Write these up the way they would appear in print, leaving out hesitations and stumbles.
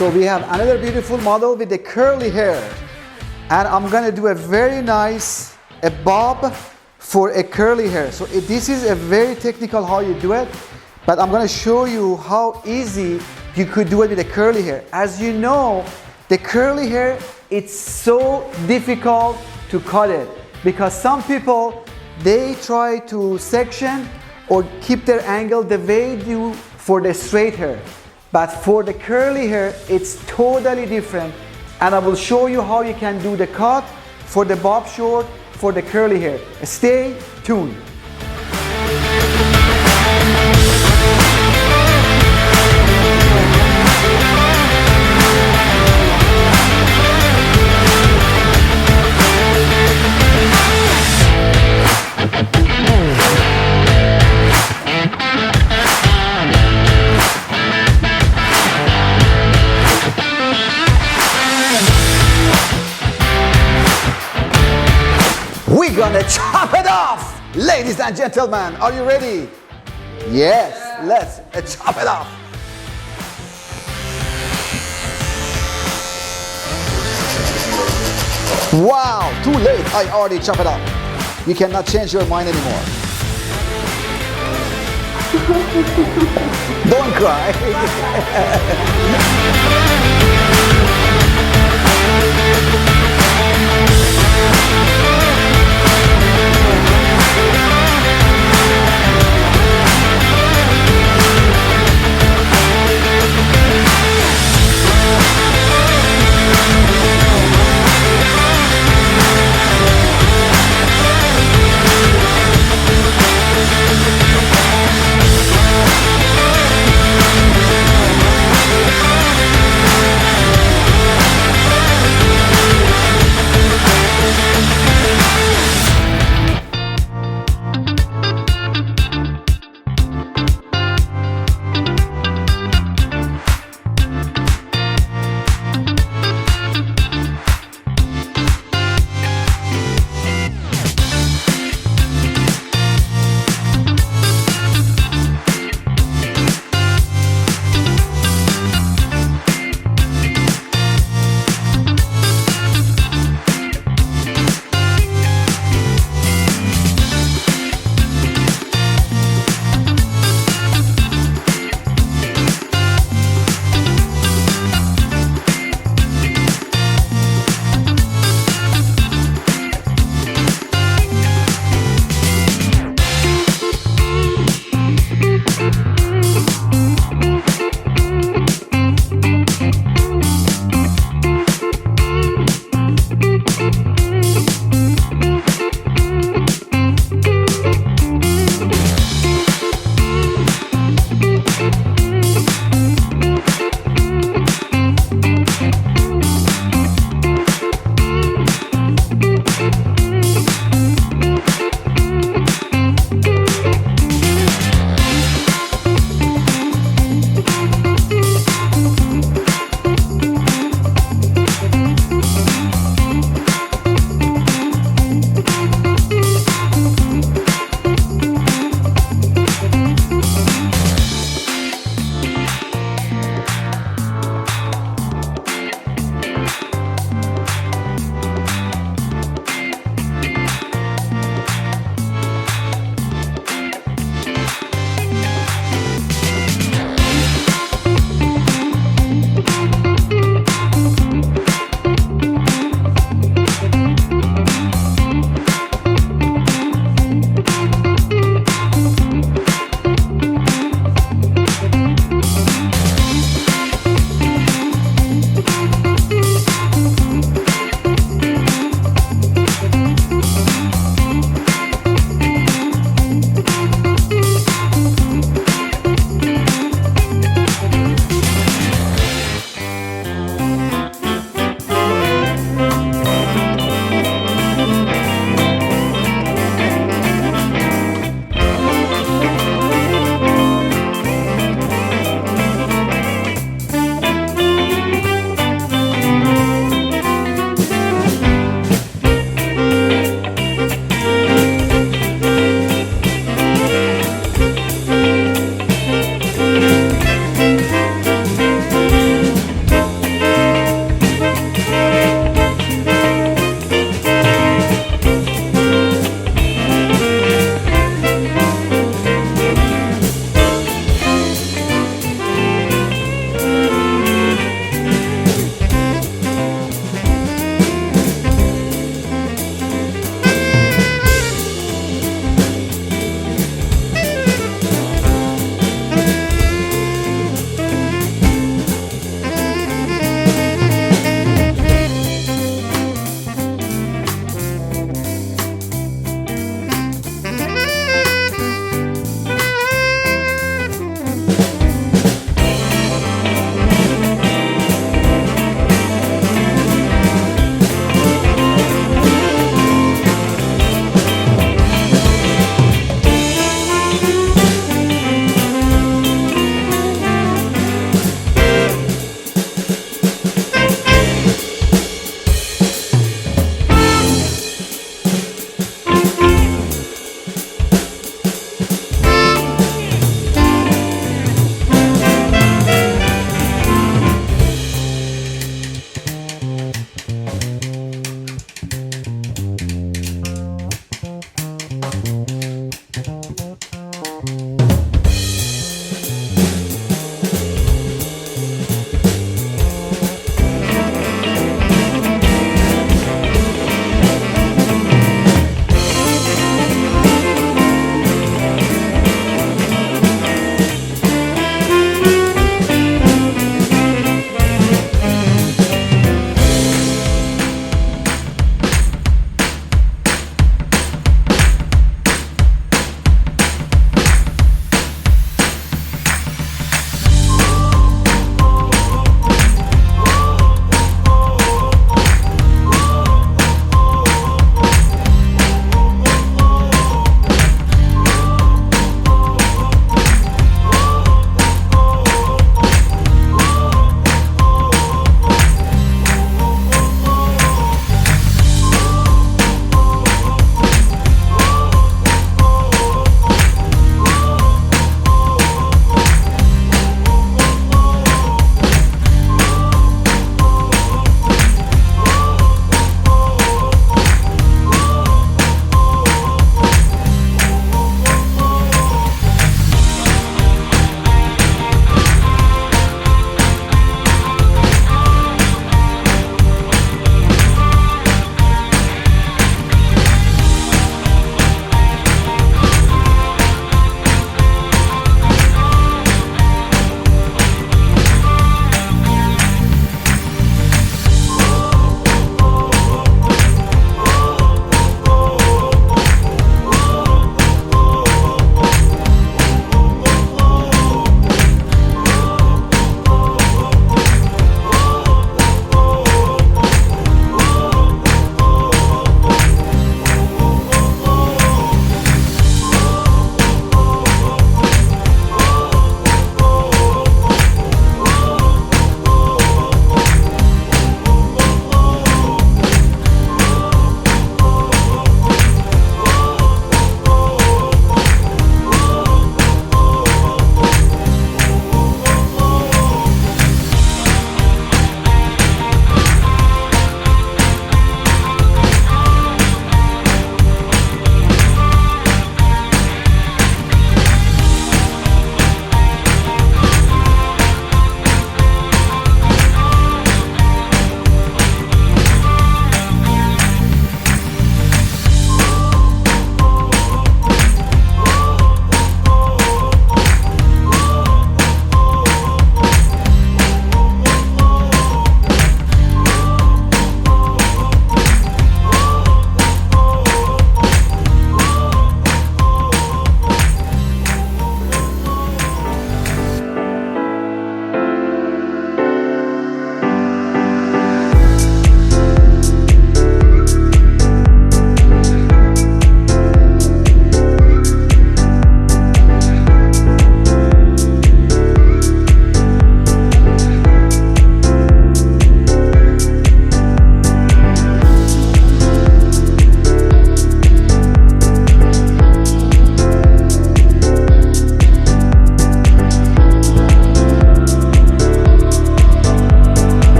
So we have another beautiful model with the curly hair. And I'm gonna do a very nice, a bob for a curly hair. So this is a very technical how you do it, but I'm gonna show you how easy you could do it with a curly hair. As you know, the curly hair, it's so difficult to cut it because some people, they try to section or keep their angle the way they do for the straight hair. But for the curly hair, it's totally different. And I will show you how you can do the cut for the bob short for the curly hair. Stay tuned. We're gonna chop it off! Ladies and gentlemen, are you ready? Yes, let's chop it off. Wow, too late, I already chopped it off. You cannot change your mind anymore. Don't cry.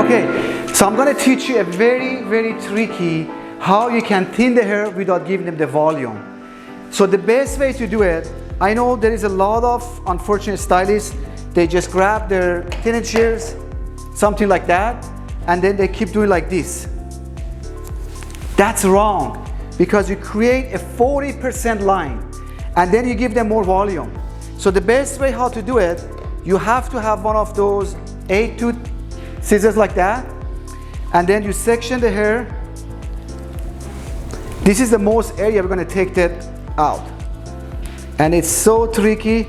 Okay, so I'm going to teach you a very, very tricky how you can thin the hair without giving them the volume. So the best way to do it, I know there is a lot of unfortunate stylists, they just grab their thinning shears, something like that, and then they keep doing like this. That's wrong, because you create a 40% line and then you give them more volume. So the best way how to do it, you have to have one of those 8-tooth scissors like that, and then you section the hair. This is the most area we're going to take that out, and it's so tricky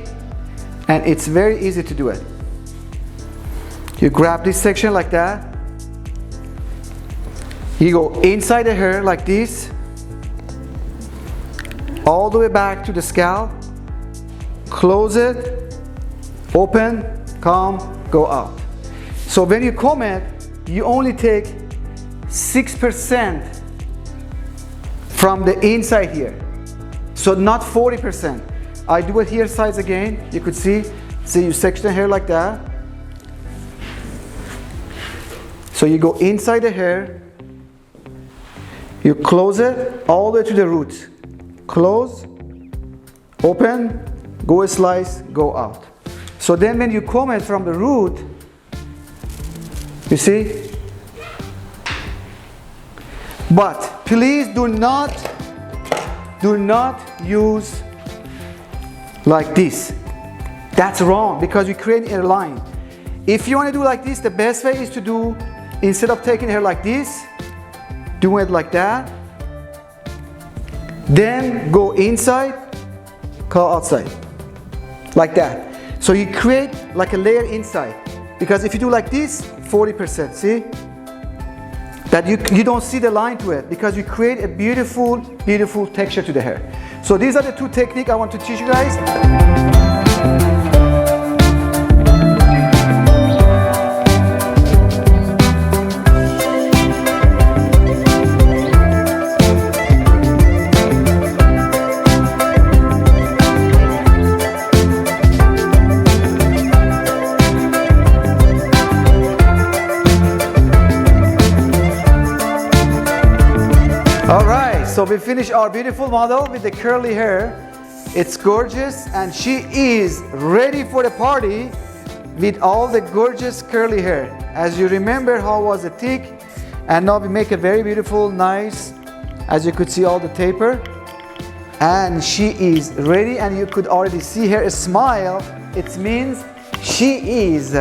and it's very easy to do it. You grab this section like that, you go inside the hair like this, all the way back to the scalp, close it, open, come, go out. So when you comb it, you only take 6% from the inside here. So not 40%. I do it here sides again. You could see you section the hair like that. So you go inside the hair, you close it all the way to the root. Close, open, go a slice, go out. So then when you comb it from the root, you see? But please do not use like this. That's wrong, because you create a line. If you want to do like this, the best way is to do, instead of taking hair like this, do it like that. Then go inside, go outside. Like that. So you create like a layer inside. Because if you do like this, 40%, see? That you don't see the line to it, because you create a beautiful, beautiful texture to the hair. So these are the two techniques I want to teach you guys. Alright, so we finished our beautiful model with the curly hair. It's gorgeous, and she is ready for the party with all the gorgeous curly hair. As you remember how was the thick, and now we make a very beautiful, nice, as you could see all the taper. And she is ready, and you could already see her smile. It means she is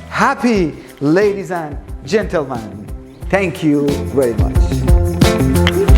happy, ladies and gentlemen. Thank you very much.